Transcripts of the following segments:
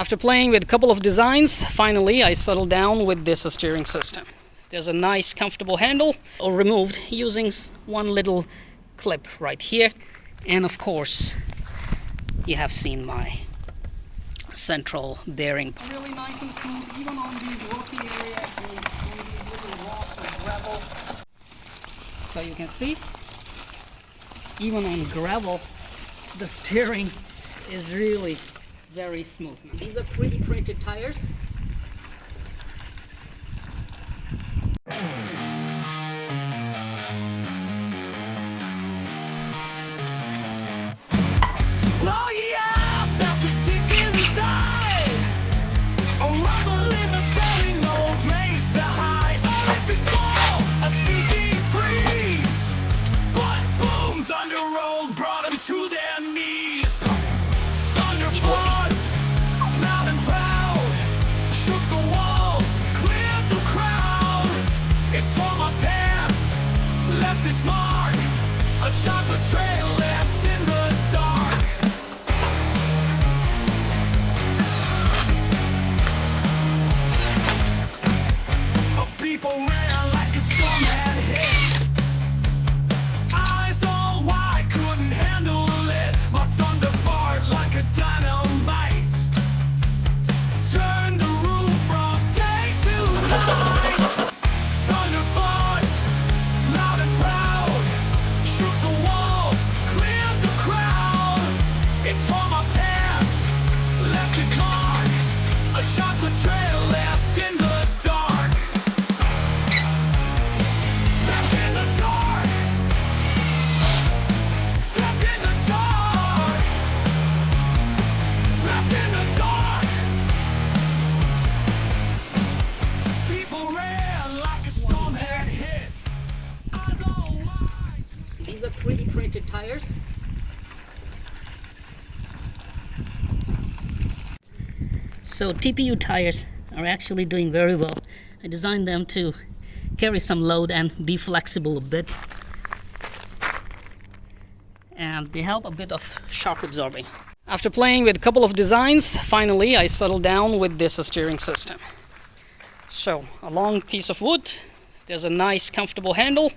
After playing with a couple of designs, finally I settled down with this steering system. There's a nice comfortable handle, all removed using one little clip right here. And of course, you have seen my central bearing. Really nice and smooth, even on these rocky areas, on these little rocks and gravel. So you can see, even on gravel, the steering is really very smooth. These are 3D printed tires. To their knees, thunder force, loud and proud, shook the walls, cleared the crowd. It tore my pants, left its mark, a chocolate trail left in the dark. People ran like a storm had hit. Eyes all wide, couldn't handle it. My thunder fart like a dynamite. Turned the room from day to night. Thunder farts, loud and proud, shook the walls, cleared the crowd. It tore my pants, left its mark, a chocolate trail left in the dark. Left in the dark. Left in the dark. Left in the dark. People ran like a storm had hit. Eyes all wide. These are 3D printed tires. So TPU tires are actually doing very well. I designed them to carry some load and be flexible a bit. And they help a bit of shock absorbing. After playing with a couple of designs, finally I settled down with this steering system. So a long piece of wood, there's a nice comfortable handle,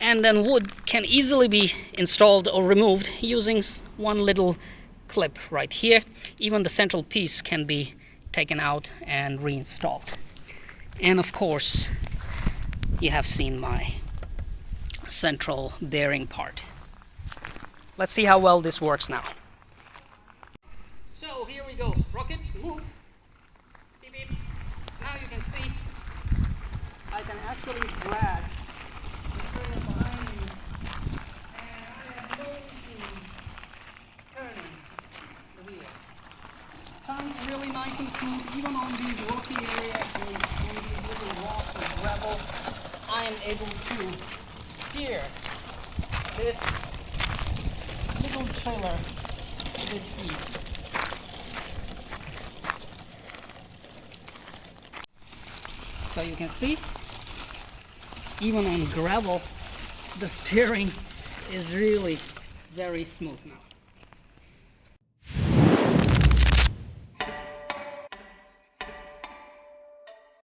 and then wood can easily be installed or removed using one little clip right here. Even the central piece can be taken out and reinstalled. And of course, you have seen my central bearing part. Let's see how well this works now. So here we go. Rocket, move. Beep, beep. Now you can see I can actually drag the steering behind me, and I have no issues turning the wheels. Sounds really nice and smooth, even on these rocky areas, on these little rocks and gravel. I am able to steer this little trailer with ease. So you can see, even on gravel, the steering is really very smooth now.